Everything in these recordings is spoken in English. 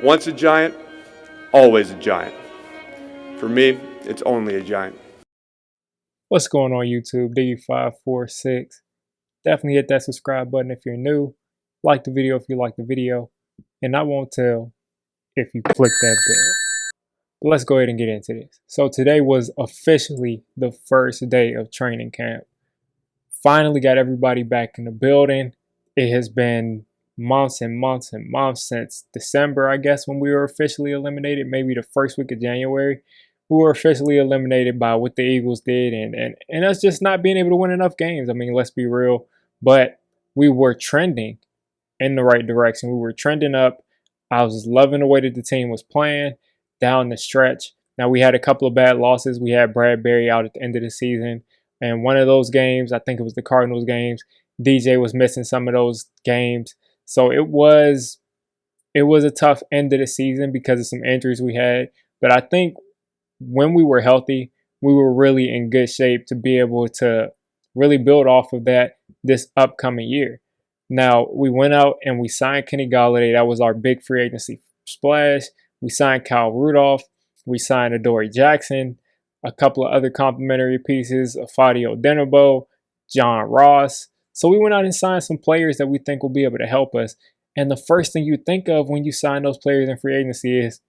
Once a giant, always a giant. For me, it's only a giant. What's going on YouTube? D546. Definitely hit that subscribe button if you're new. Like the video if you like the video. And I won't tell if you click that bell. But let's go ahead and get into this. So today was officially the first day of training camp. Finally got everybody back in the building. It has been months and months and months since December, I guess, when we were officially eliminated. Maybe the first week of January. We were officially eliminated by what the Eagles did and us just not being able to win enough games. I mean, let's be real. But we were trending in the right direction. We were trending up. I was loving the way that the team was playing down the stretch. Now, we had a couple of bad losses. We had Bradbury out at the end of the season. And one of those games, I think it was the Cardinals games, DJ was missing some of those games. So it was a tough end of the season because of some injuries we had. But I think when we were healthy, we were really in good shape to be able to really build off of that this upcoming year. Now, we went out and we signed Kenny Golladay. That was our big free agency splash. We signed Kyle Rudolph. We signed Adoree Jackson, a couple of other complimentary pieces, Fadio Denabo, John Ross. So we went out and signed some players that we think will be able to help us. And the first thing you think of when you sign those players in free agency is,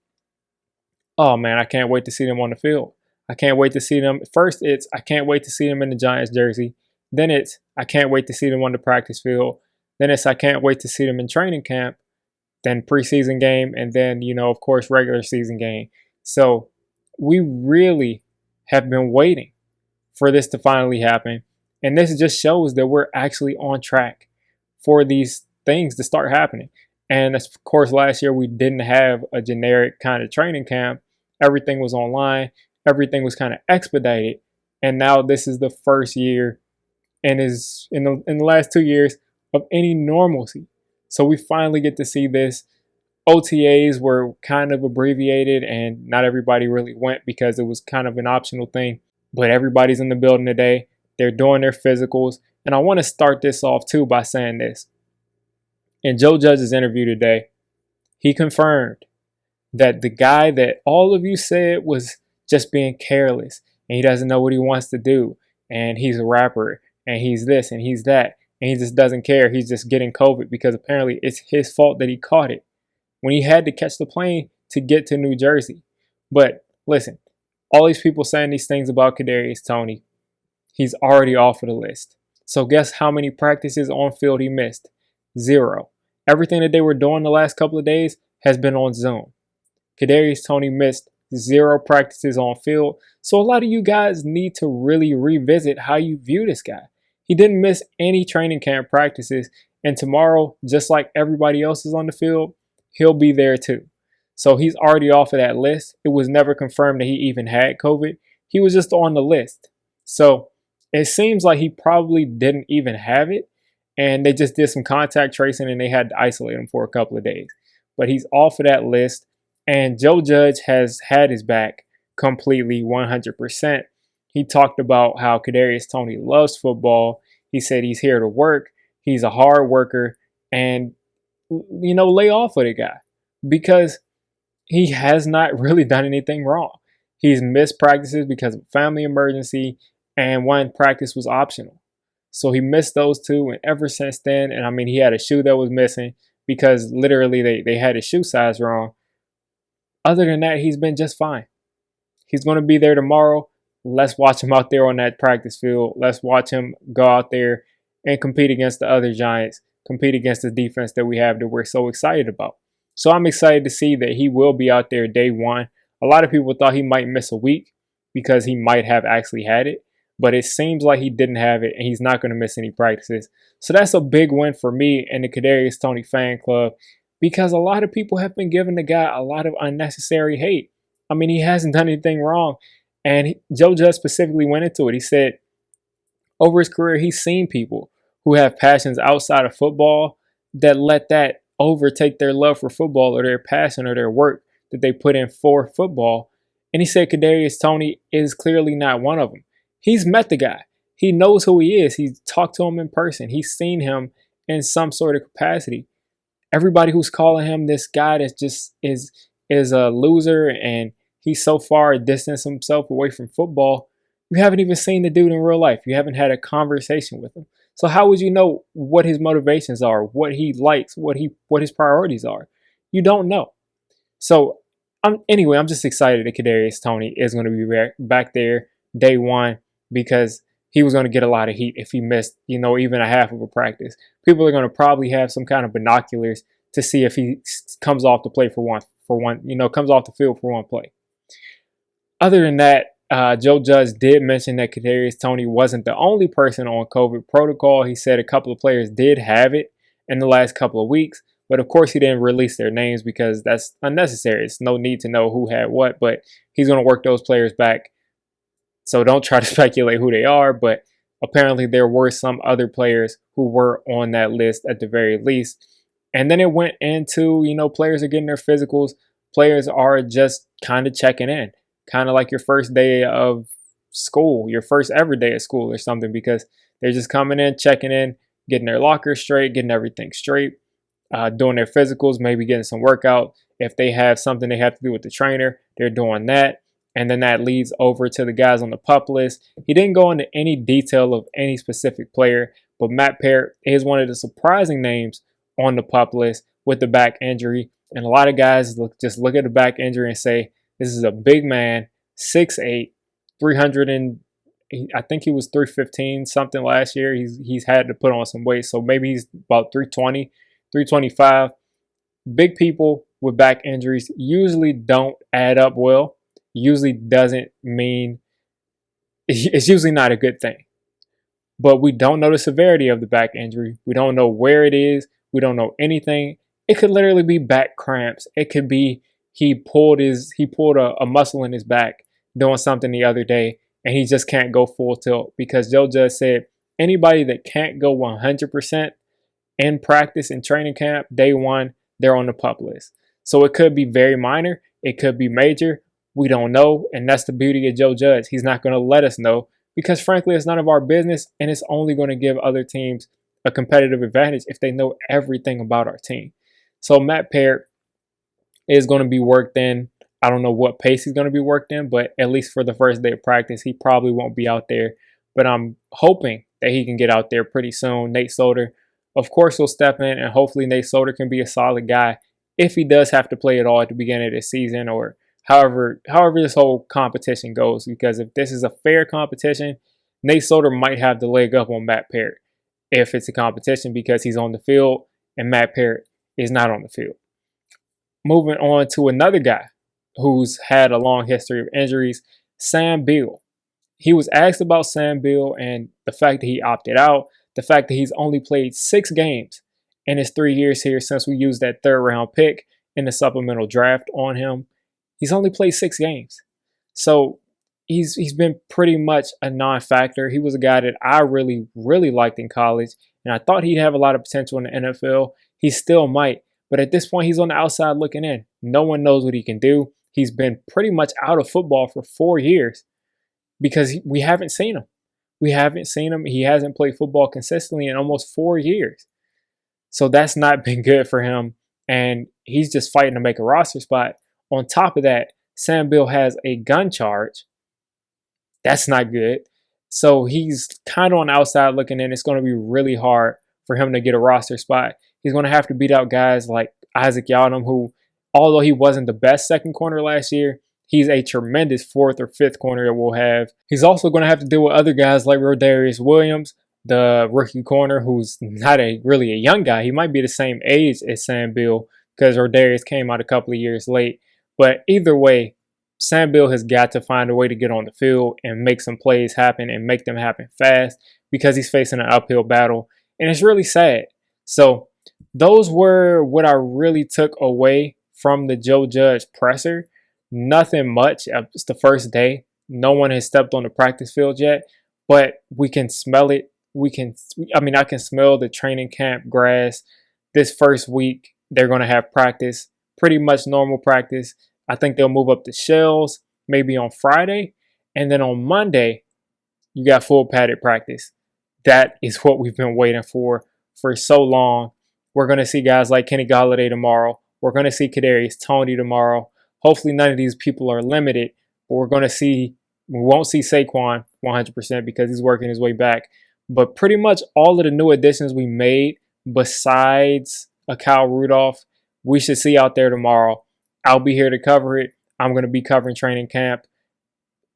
oh man, I can't wait to see them on the field. I can't wait to see them. First, it's I can't wait to see them in the Giants jersey. Then it's I can't wait to see them on the practice field. Then it's I can't wait to see them in training camp. Then preseason game, and then, of course, regular season game. So we really have been waiting for this to finally happen. And this just shows that we're actually on track for these things to start happening. And of course, last year we didn't have a generic kind of training camp. Everything was online. Everything was kind of expedited. And now this is the first year and is in the last 2 years of any normalcy. So we finally get to see this. OTAs were kind of abbreviated and not everybody really went because it was kind of an optional thing. But everybody's in the building today. They're doing their physicals. And I want to start this off too by saying this. In Joe Judge's interview today, he confirmed that the guy that all of you said was just being careless and he doesn't know what he wants to do and he's a rapper and he's this and he's that and he just doesn't care. He's just getting COVID because apparently it's his fault that he caught it when he had to catch the plane to get to New Jersey. But listen, all these people saying these things about Kadarius Toney, he's already off of the list. So guess how many practices on field he missed? 0. Everything that they were doing the last couple of days has been on Zoom. Kadarius Toney missed 0 practices on field. So a lot of you guys need to really revisit how you view this guy. He didn't miss any training camp practices. And tomorrow, just like everybody else is on the field, he'll be there too. So he's already off of that list. It was never confirmed that he even had COVID. He was just on the list. So it seems like he probably didn't even have it. And they just did some contact tracing and they had to isolate him for a couple of days. But he's off of that list. And Joe Judge has had his back completely 100%. He talked about how Kadarius Toney loves football. He said he's here to work. He's a hard worker. And, lay off of the guy because he has not really done anything wrong. He's missed practices because of a family emergency and one practice was optional. So he missed those 2, and ever since then, and I mean, he had a shoe that was missing because literally they had his shoe size wrong. Other than that, he's been just fine. He's going to be there tomorrow. Let's watch him out there on that practice field. Let's watch him go out there and compete against the other Giants, compete against the defense that we have that we're so excited about. So I'm excited to see that he will be out there day one. A lot of people thought he might miss a week because he might have actually had it. But it seems like he didn't have it, and he's not going to miss any practices. So that's a big win for me and the Kadarius Toney fan club because a lot of people have been giving the guy a lot of unnecessary hate. I mean, he hasn't done anything wrong. And Joe Judge specifically went into it. He said over his career, he's seen people who have passions outside of football that let that overtake their love for football or their passion or their work that they put in for football. And he said Kadarius Toney is clearly not one of them. He's met the guy. He knows who he is. He's talked to him in person. He's seen him in some sort of capacity. Everybody who's calling him this guy that just is a loser and he's so far distanced himself away from football, you haven't even seen the dude in real life. You haven't had a conversation with him. So how would you know what his motivations are, what he likes, what his priorities are? You don't know. So I'm just excited that Kadarius Toney is going to be back there day one because he was going to get a lot of heat if he missed, even a half of a practice. People are going to probably have some kind of binoculars to see if he comes off the play comes off the field for one play. Other than that, Joe Judge did mention that Kadarius Toney wasn't the only person on COVID protocol. He said a couple of players did have it in the last couple of weeks, but of course he didn't release their names because that's unnecessary. It's no need to know who had what, but he's going to work those players back. So don't try to speculate who they are, but apparently there were some other players who were on that list at the very least. And then it went into, players are getting their physicals. Players are just kind of checking in, kind of like your first day of school, your first ever day of school or something, because they're just coming in, checking in, getting their lockers straight, getting everything straight, doing their physicals, maybe getting some workout. If they have something they have to do with the trainer, they're doing that. And then that leads over to the guys on the PUP list. He didn't go into any detail of any specific player, but Matt Parrott is one of the surprising names on the PUP list with the back injury. And a lot of guys just look at the back injury and say, this is a big man, 6'8", 300 and I think he was 315 something last year. He's had to put on some weight, so maybe he's about 320, 325. Big people with back injuries usually don't add up well. Usually doesn't mean, it's usually not a good thing. But we don't know the severity of the back injury. We don't know where it is. We don't know anything. It could literally be back cramps. It could be he pulled a muscle in his back doing something the other day and he just can't go full tilt, because Joe Judge said anybody that can't go 100% in practice and training camp day one, they're on the PUP list. So it could be very minor. It could be major. We don't know, and that's the beauty of Joe Judge. He's not going to let us know because, frankly, it's none of our business, and it's only going to give other teams a competitive advantage if they know everything about our team. So Matt Parrott is going to be worked in. I don't know what pace he's going to be worked in, but at least for the first day of practice, he probably won't be out there. But I'm hoping that he can get out there pretty soon. Nate Solder, of course, will step in, and hopefully Nate Solder can be a solid guy if he does have to play at all at the beginning of the season, or however this whole competition goes, because if this is a fair competition, Nate Solder might have the leg up on Matt Parrott if it's a competition, because he's on the field and Matt Parrott is not on the field. Moving on to another guy who's had a long history of injuries, Sam Beal. He was asked about Sam Beal and the fact that he opted out, the fact that he's only played 6 games in his 3 years here since we used that 3rd round pick in the supplemental draft on him. He's only played 6 games. So he's been pretty much a non-factor. He was a guy that I really, really liked in college, and I thought he'd have a lot of potential in the NFL. He still might, but at this point, he's on the outside looking in. No one knows what he can do. He's been pretty much out of football for 4 years because we haven't seen him. We haven't seen him. He hasn't played football consistently in almost 4 years. So that's not been good for him, and he's just fighting to make a roster spot. On top of that, Sam Beal has a gun charge. That's not good. So he's kind of on the outside looking in. It's going to be really hard for him to get a roster spot. He's going to have to beat out guys like Isaac Yadam, who, although he wasn't the best second corner last year, he's a tremendous 4th or 5th corner that we'll have. He's also going to have to deal with other guys like Kadarius Williams, the rookie corner, who's not really a young guy. He might be the same age as Sam Beal because Kadarius came out a couple of years late. But either way, Sam Beal has got to find a way to get on the field and make some plays happen and make them happen fast, because he's facing an uphill battle. And it's really sad. So those were what I really took away from the Joe Judge presser. Nothing much. It's the first day. No one has stepped on the practice field yet, but we can smell it. I can smell the training camp grass. This first week, they're going to have practice, pretty much normal practice. I think they'll move up the shells maybe on Friday. And then on Monday, you got full padded practice. That is what we've been waiting for so long. We're going to see guys like Kenny Golladay tomorrow. We're going to see Kadarius Toney tomorrow. Hopefully none of these people are limited, but we won't see Saquon 100% because he's working his way back. But pretty much all of the new additions we made, besides a Kyle Rudolph, we should see out there tomorrow. I'll be here to cover it. I'm going to be covering training camp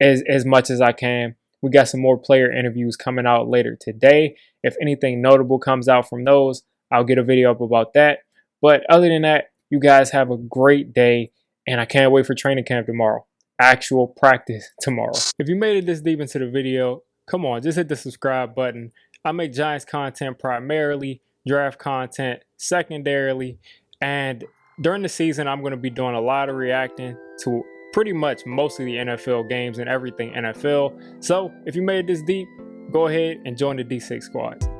as much as I can. We got some more player interviews coming out later today. If anything notable comes out from those, I'll get a video up about that. But other than that, you guys have a great day, and I can't wait for training camp tomorrow. Actual practice tomorrow. If you made it this deep into the video, come on, just hit the subscribe button. I make Giants content primarily, draft content secondarily, and during the season, I'm going to be doing a lot of reacting to pretty much most of the NFL games and everything NFL. So if you made it this deep, go ahead and join the D6 squad.